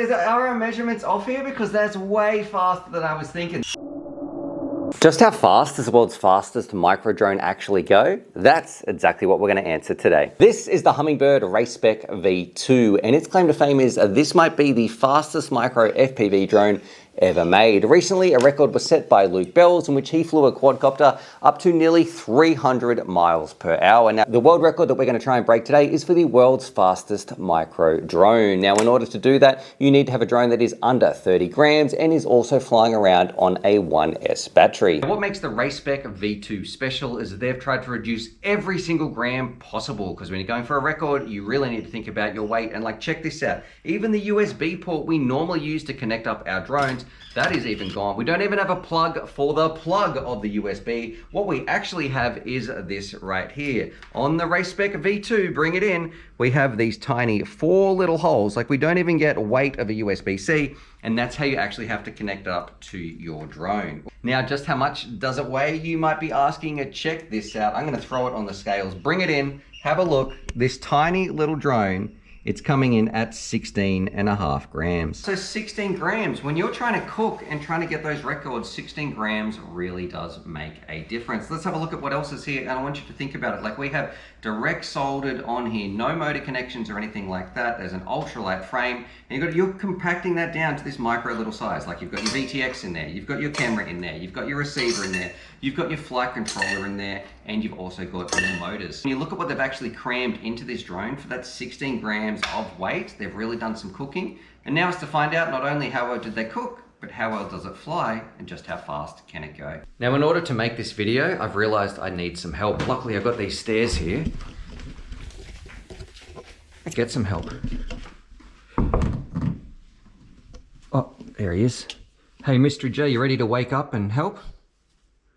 are our measurements off here? Because that's way faster than I was thinking. Just how fast does the world's fastest micro drone actually go? That's exactly what we're going to answer today. This is the Hummingbird Race Spec V2, and its claim to fame is this might be the fastest micro FPV drone ever made. Recently, a record was set by Luke Bells in which he flew a quadcopter up to nearly 300 miles per hour. Now, the world record that we're going to try and break today is for the world's fastest micro drone. Now, in order to do that, you need to have a drone that is under 30 grams and is also flying around on a 1S battery. What makes the Race Spec V2 special is that they've tried to reduce every single gram possible, because when you're going for a record, you really need to think about your weight. And like, check this out. Even the USB port we normally use to connect up our drones, that is even gone. We don't even have a plug for the plug of the USB. What we actually have is this right here. On the Race Spec V2, bring it in, we have these tiny 4 little holes. Like, we don't even get weight of a USB-C, and that's how you actually have to connect up to your drone. Now, just how much does it weigh, you might be asking? Check this out. I'm gonna throw it on the scales. Bring it in, have a look. This tiny little drone, it's coming in at 16.5 grams. So 16 grams, when you're trying to cook and trying to get those records, 16 grams really does make a difference. Let's have a look at what else is here, and I want you to think about it. Like, we have direct soldered on here, no motor connections or anything like that. There's an ultralight frame, and you're compacting that down to this micro little size. Like, you've got your VTX in there, you've got your camera in there, you've got your receiver in there, you've got your flight controller in there, and you've also got your motors. When you look at what they've actually crammed into this drone for that 16 grams of weight, they've really done some cooking. And now it's to find out not only how well did they cook, but how well does it fly, and just how fast can it go. Now, in order to make this video, I've realized I need some help. Luckily, I've got these stairs here. Get some help. Oh, there he is. Hey, Mr. J, you ready to wake up and help?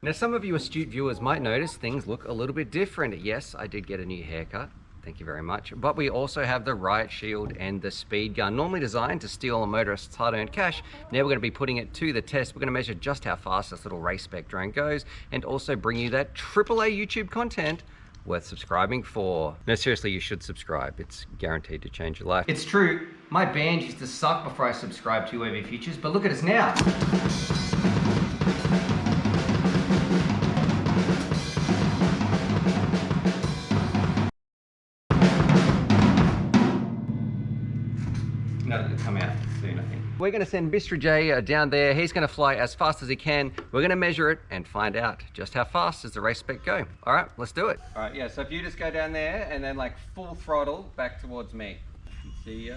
Now, some of you astute viewers might notice things look a little bit different. Yes, I did get a new haircut. Thank you very much. But we also have the riot shield and the speed gun, normally designed to steal a motorist's hard-earned cash. Now we're going to be putting it to the test. We're going to measure just how fast this little Race Spec drone goes, and also bring you that AAA YouTube content worth subscribing for. No, seriously, you should subscribe. It's guaranteed to change your life. It's true, my band used to suck before I subscribed to UAVfutures, but look at us now. It'll come out soon, I think. We're going to send Mr. J down there. He's going to fly as fast as he can. We're going to measure it and find out just how fast does the Race Spec go. All right, let's do it. All right, yeah, so if you just go down there and then like full throttle back towards me. See ya.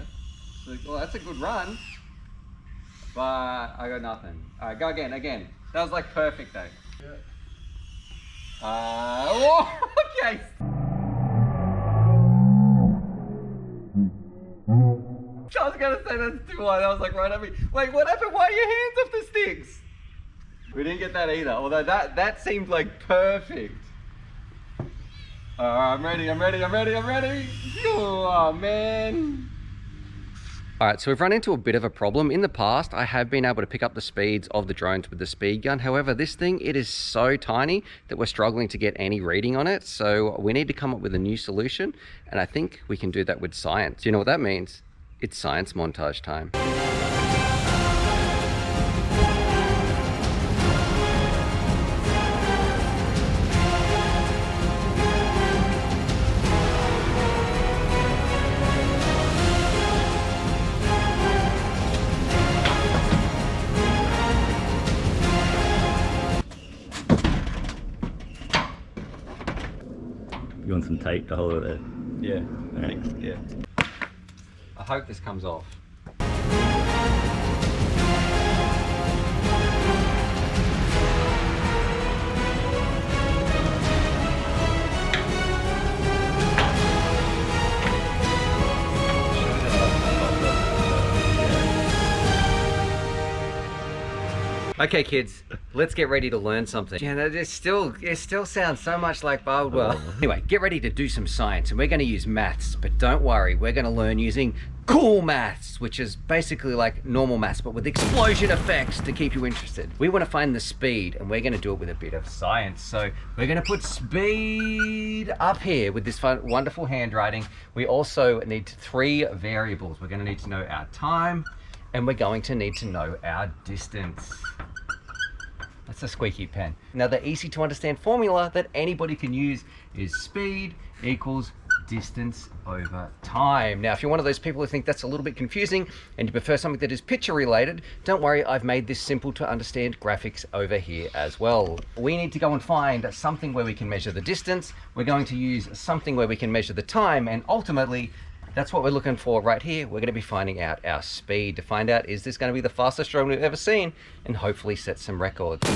Well, that's a good run, but I got nothing. All right, go again. That was like perfect though. Yeah. Okay. I was gonna say that's too high. That was like right at me. Wait, what happened? Why are your hands off the sticks? We didn't get that either. Although that seemed like perfect. I'm ready. Oh man. All right, so we've run into a bit of a problem. In the past, I have been able to pick up the speeds of the drones with the speed gun. However, this thing, it is so tiny that we're struggling to get any reading on it. So we need to come up with a new solution. And I think we can do that with science. Do you know what that means? It's science montage time. You want some tape to hold it there? Yeah, Right. yeah. I hope this comes off. Okay, kids, let's get ready to learn something. Yeah, it still sounds so much like Bardwell. Anyway, get ready to do some science, and we're going to use maths, but don't worry, we're going to learn using cool maths, which is basically like normal maths, but with explosion effects to keep you interested. We want to find the speed, and we're going to do it with a bit of science. So we're going to put speed up here with this wonderful handwriting. We also need 3 variables. We're going to need to know our time, and we're going to need to know our distance. That's a squeaky pen. Now, the easy to understand formula that anybody can use is speed equals distance over time. Now, if you're one of those people who think that's a little bit confusing and you prefer something that is picture related, don't worry, I've made this simple to understand graphics over here as well. We need to go and find something where we can measure the distance. We're going to use something where we can measure the time, and ultimately, that's what we're looking for right here. We're going to be finding out our speed to find out, is this going to be the fastest drone we've ever seen, and hopefully set some records.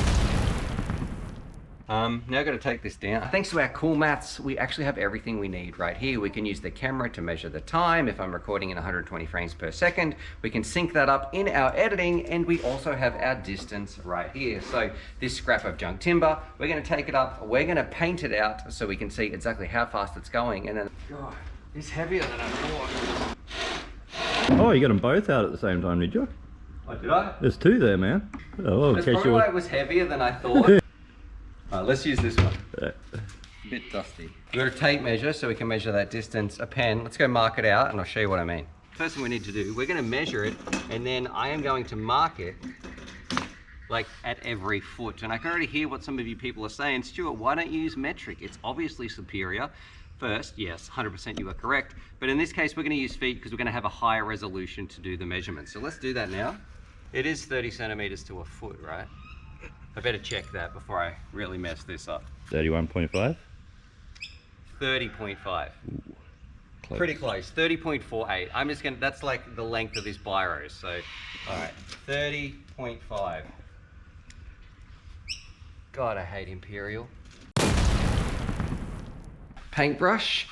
Now I've got to take this down. Thanks to our cool maths, we actually have everything we need right here. We can use the camera to measure the time. If I'm recording in 120 frames per second, we can sync that up in our editing, and we also have our distance right here. So this scrap of junk timber, we're going to take it up, we're going to paint it out so we can see exactly how fast it's going, and then, God, it's heavier than I thought. Oh, you got them both out at the same time, did you? Oh, did I? There's two there, man. Oh, That's probably why it was heavier than I thought. Let's use this one. A bit dusty. We've got a tape measure so we can measure that distance. A pen. Let's go mark it out and I'll show you what I mean. First thing we need to do, we're going to measure it, and then I am going to mark it like at every foot. And I can already hear what some of you people are saying. Stuart, why don't you use metric? It's obviously superior. First, yes, 100% you are correct. But in this case, we're going to use feet because we're going to have a higher resolution to do the measurements. So let's do that now. It is 30 centimeters to a foot, right? I better check that before I really mess this up. 31.5? 30.5. Close. Pretty close. 30.48. I'm just gonna, that's like the length of this biro. So, all right, 30.5. God, I hate Imperial. Paintbrush.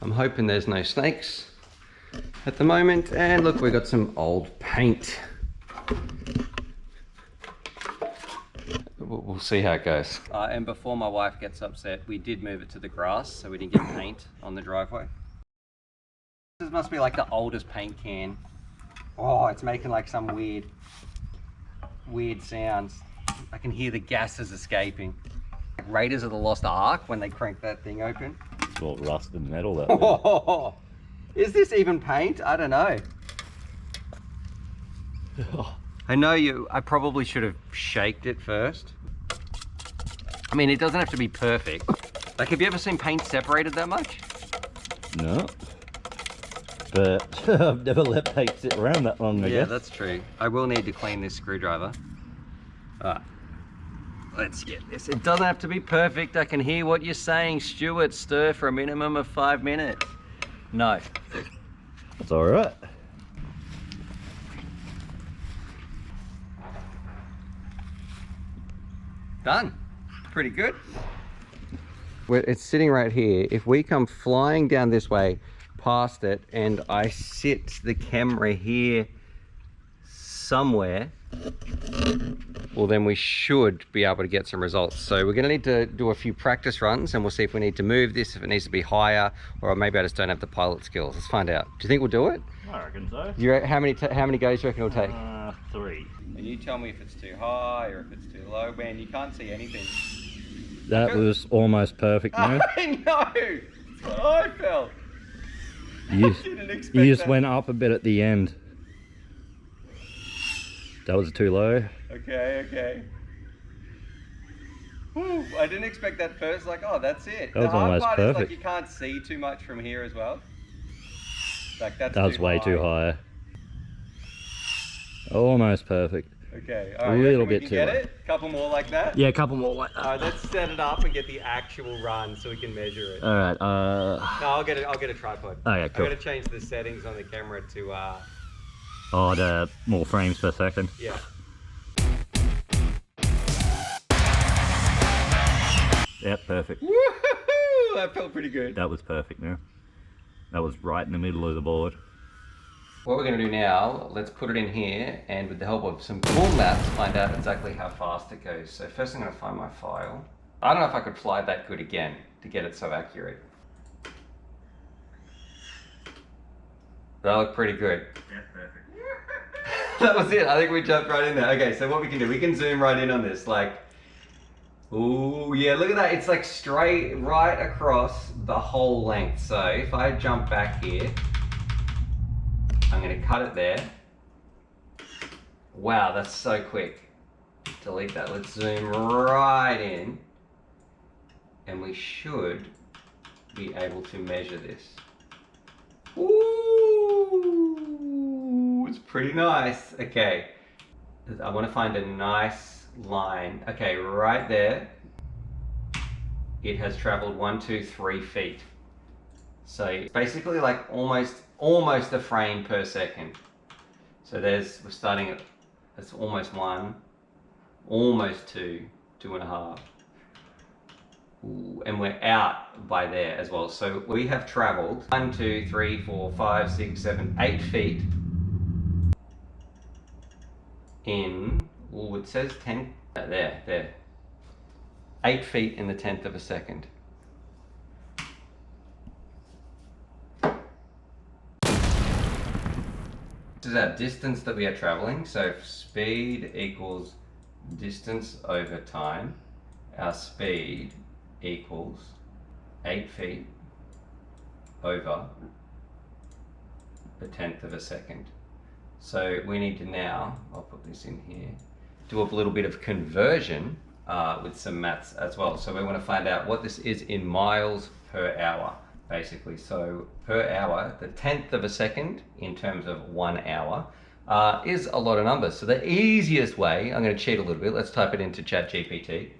I'm hoping there's no snakes at the moment. And look, we got some old paint. We'll see how it goes. And before my wife gets upset, we did move it to the grass so we didn't get paint on the driveway. This must be like the oldest paint can. Oh, it's making like some weird sounds. I can hear the gases escaping. Like Raiders of the Lost Ark when they crank that thing open. It's all rusted metal, that Oh, is this even paint? I don't know. I know I probably should have shaked it first. I mean, it doesn't have to be perfect. Like, have you ever seen paint separated that much? No. But I've never let paint sit around that long, I guess. That's true. I will need to clean this screwdriver. All right, let's get this. It doesn't have to be perfect. I can hear what you're saying, Stuart. Stir for a minimum of 5 minutes. No. That's all right. Done. Pretty good. It's sitting right here. If we come flying down this way past it and I sit the camera here somewhere, well, then we should be able to get some results. So we're going to need to do a few practice runs, and we'll see if we need to move this, if it needs to be higher, or maybe I just don't have the pilot skills. Let's find out. Do you think we'll do it? I reckon so. How many goes do you reckon it'll take? 3. And you tell me if it's too high or if it's too low. Man, you can't see anything. That was almost perfect, man. I know! That's what I felt. You Didn't expect just that. went up a bit at the end. That was too low. Okay. Whew, I didn't expect that first, like, oh, that's it. That was the hard almost part is, like, perfect. you can't see too much from here as well. Like, that's That was way too high. Almost perfect. Okay, A alright. little We bit can too get high. it? Couple more like that? Yeah, a couple more like that. Alright, let's set it up and get the actual run so we can measure it. Alright, No, I'll get a tripod. Oh, yeah, cool. I gotta change the settings on the camera to, oh, the more frames per second. yeah. Yep, perfect. Woohoo! That felt pretty good. That was perfect now. That was right in the middle of the board. What we're going to do now, let's put it in here, and with the help of some cool maps, find out exactly how fast it goes. So first I'm going to find my file. I don't know if I could fly that good again to get it so accurate. That looked pretty good. Yeah, perfect. That was it. I think we jumped right in there. Okay, so what we can do, we can zoom right in on this. Like, ooh, yeah, look at that. It's like straight right across the whole length. So if I jump back here, I'm going to cut it there. Wow, that's so quick. Delete that. Let's zoom right in. And we should be able to measure this. Ooh, it's pretty nice. Okay, I want to find a nice line. Okay, right there. It has traveled 1, 2, 3 feet. So it's basically like almost a frame per second. So we're starting at, that's almost 1, almost 2, 2.5. And we're out by there as well. So we have traveled 1, 2, 3, 4, 5, 6, 7, 8 feet in, oh, it says 10, there. 8 feet in the 10th of a second. This is our distance that we are traveling. So if speed equals distance over time, our speed equals 8 feet over the 10th of a second. So we need to now, I'll put this in here, do a little bit of conversion with some maths as well. So we want to find out what this is in miles per hour, basically. So per hour, the 10th of a second in terms of 1 hour is a lot of numbers. So the easiest way, I'm going to cheat a little bit, let's type it into ChatGPT.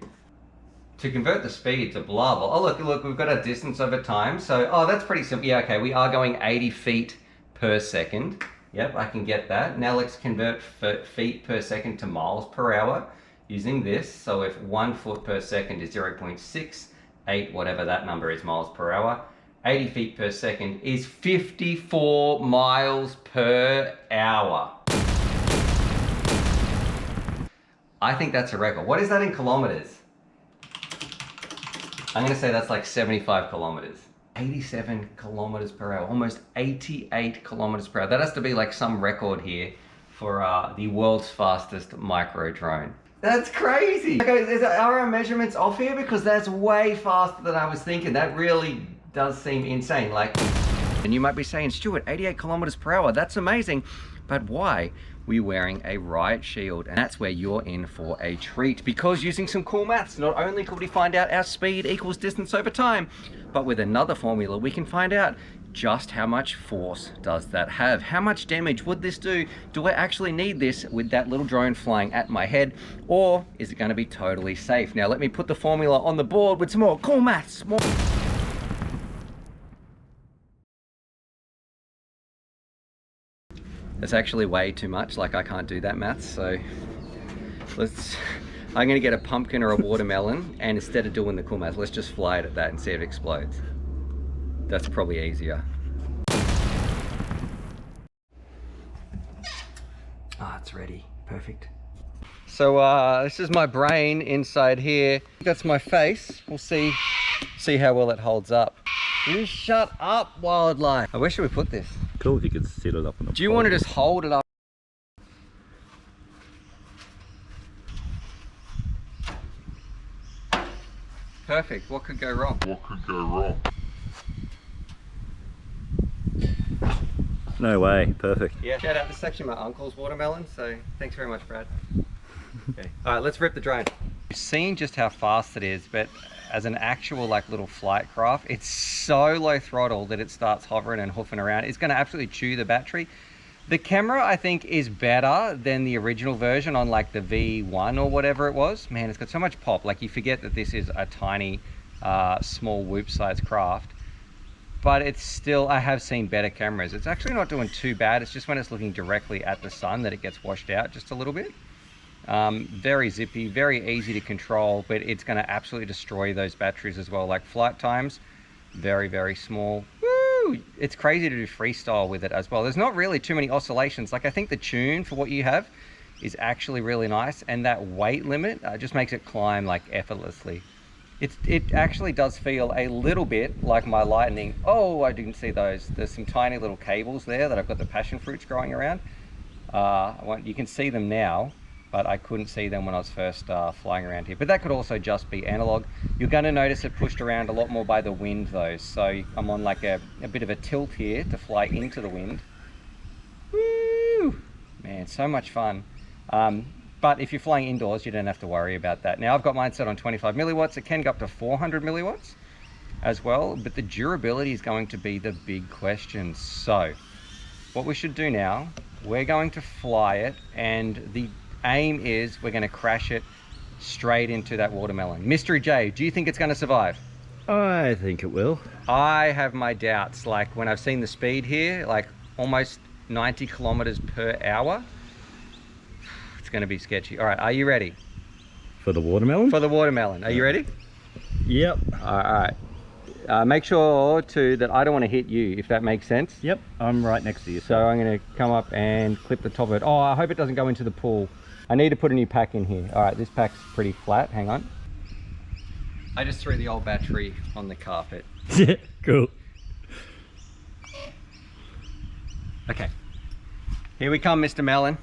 To convert the speed to blah, blah. Oh, look, we've got our distance over time. So, oh, that's pretty simple. Yeah, okay, we are going 80 feet per second. Yep, I can get that. Now let's convert feet per second to miles per hour using this. So if 1 foot per second is 0.68, whatever that number is, miles per hour, 80 feet per second is 54 miles per hour. I think that's a record. What is that in kilometers? I'm going to say that's like 75 kilometers. 87 kilometers per hour, almost 88 kilometers per hour. That has to be like some record here for the world's fastest micro drone. That's crazy. Okay, are our measurements off here? Because that's way faster than I was thinking. That really does seem insane. Like, and you might be saying, Stuart, 88 kilometers per hour, that's amazing. But why? We're wearing a riot shield, and that's where you're in for a treat, because using some cool maths, not only could we find out our speed equals distance over time, but with another formula we can find out just how much force does that have. How much damage would this do? Do I actually need this with that little drone flying at my head, or is it going to be totally safe? Now let me put the formula on the board with some more cool maths. That's actually way too much, like I can't do that maths, so I'm gonna get a pumpkin or a watermelon, and instead of doing the cool maths, let's just fly it at that and see if it explodes. That's probably easier. Ah, it's ready, perfect. So this is my brain inside here. That's my face. We'll see how well it holds up. You shut up, wildlife. Where should we put this? Cool if you could set it up on the Do you want to just hold it up? Perfect. What could go wrong? No way. Perfect. Yeah. Shout out. This is actually my uncle's watermelon, so thanks very much, Brad. Okay. All right, let's rip the drone. You've seen just how fast it is, but as an actual like little flight craft, it's so low throttle that it starts hovering and hoofing around. It's going to absolutely chew the battery. The camera, I think, is better than the original version on like the V1 or whatever it was. Man, it's got so much pop. Like, you forget that this is a tiny, small whoop-sized craft. But it's still, I have seen better cameras. It's actually not doing too bad. It's just when it's looking directly at the sun that it gets washed out just a little bit. Very zippy, very easy to control, but it's going to absolutely destroy those batteries as well. Like, flight times, very, very small. Woo! It's crazy to do freestyle with it as well. There's not really too many oscillations. Like, I think the tune for what you have is actually really nice, and that weight limit just makes it climb like effortlessly. It actually does feel a little bit like my Lightning. Oh, I didn't see those. There's some tiny little cables there that I've got the passion fruits growing around. You can see them now, but I couldn't see them when I was first flying around here. But that could also just be analog. You're going to notice it pushed around a lot more by the wind though. So I'm on like a bit of a tilt here to fly into the wind. Woo! Man, so much fun. But if you're flying indoors, you don't have to worry about that. Now I've got mine set on 25 milliwatts. It can go up to 400 milliwatts as well, but the durability is going to be the big question. So what we should do now, we're going to fly it, and the aim is we're going to crash it straight into that watermelon. Mystery J, do you think it's going to survive? I think it will. I have my doubts. Like when I've seen the speed here, like almost 90 kilometers per hour, it's going to be sketchy. All right, are you ready? For the watermelon? For the watermelon. Are you ready? Yep. All right. Make sure too that I don't want to hit you, if that makes sense. Yep, I'm right next to you. So I'm going to come up and clip the top of it. Oh, I hope it doesn't go into the pool. I need to put a new pack in here. All right, this pack's pretty flat. Hang on. I just threw the old battery on the carpet. Cool. Okay. Here we come, Mr. Melon.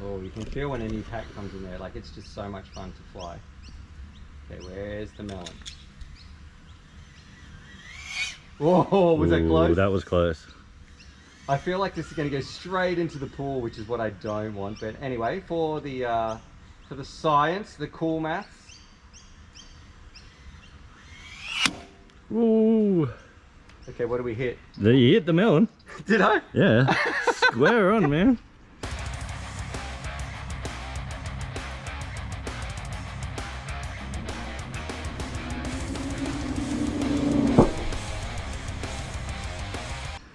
Oh, you can feel when a new pack comes in there. Like, it's just so much fun to fly. Okay, where's the melon? Whoa, was that close? That was close. I feel like this is going to go straight into the pool, which is what I don't want. But anyway, for the science, the cool maths. Ooh. Okay, what do we hit? You hit the melon. Did I? Yeah. Square on, man.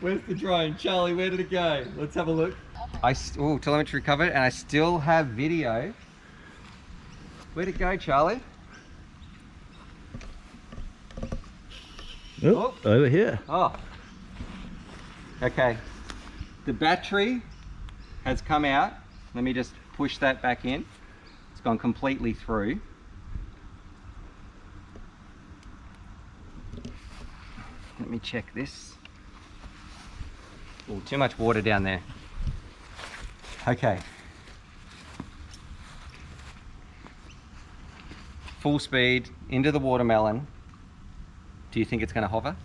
Where's the drone? Charlie, where did it go? Let's have a look. Oh, telemetry covered, and I still have video. Where'd it go, Charlie? Oh, over here. Oh. Okay. The battery has come out. Let me just push that back in. It's gone completely through. Let me check this. Oh, too much water down there. Okay. Full speed into the watermelon. Do you think it's going to hover?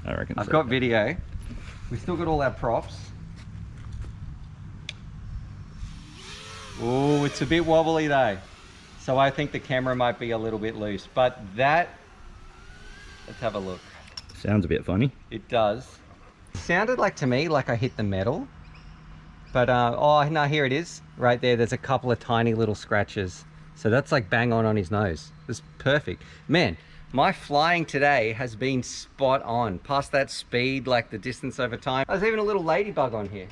I reckon I've so. got video. We've still got all our props. Oh, it's a bit wobbly though. So I think the camera might be a little bit loose, but that, let's have a look. Sounds a bit funny. It does. Sounded like to me like I hit the metal, but oh no, here it is right there. There's a couple of tiny little scratches, so that's like bang on his nose. It's perfect, man. My flying today has been spot on. Past that speed, like the distance over time. There's even a little ladybug on here.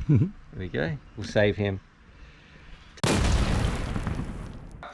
There we go. We'll save him.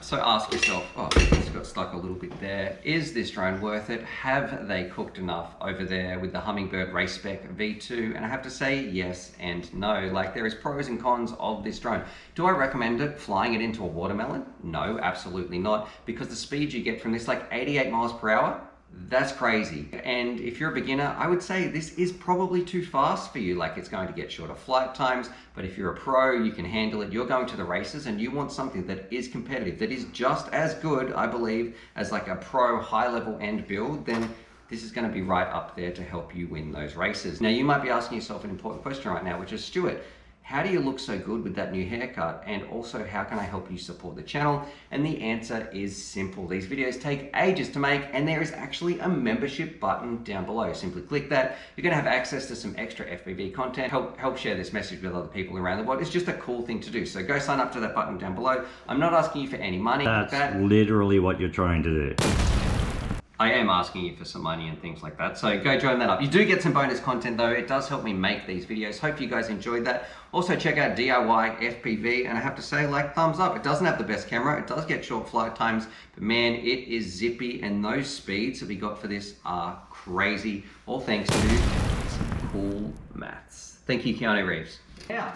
So ask yourself, oh, it's got stuck a little bit there. Is this drone worth it? Have they cooked enough over there with the Hummingbird RaceSpec V2? And I have to say yes and no. Like, there is pros and cons of this drone. Do I recommend it, flying it into a watermelon? No, absolutely not. Because the speed you get from this, like 88 miles per hour, that's crazy. And if you're a beginner, I would say this is probably too fast for you. Like, it's going to get shorter flight times, but if you're a pro, you can handle it. You're going to the races and you want something that is competitive, that is just as good, I believe, as like a pro high level end build, then this is going to be right up there to help you win those races. Now, you might be asking yourself an important question right now, which is, Stuart, how do you look so good with that new haircut? And also, how can I help you support the channel? And the answer is simple. These videos take ages to make, and there is actually a membership button down below. Simply click that. You're gonna have access to some extra FPV content. Help share this message with other people around the world. It's just a cool thing to do. So go sign up to that button down below. I'm not asking you for any money. That's literally what you're trying to do. I am asking you for some money and things like that, so go join that up. You do get some bonus content though. It does help me make these videos. Hope you guys enjoyed that. Also check out DIY FPV, and I have to say, like, thumbs up. It doesn't have the best camera, it does get short flight times, but man, it is zippy, and those speeds that we got for this are crazy, all thanks to some cool maths. Thank you, Keanu Reeves. Yeah.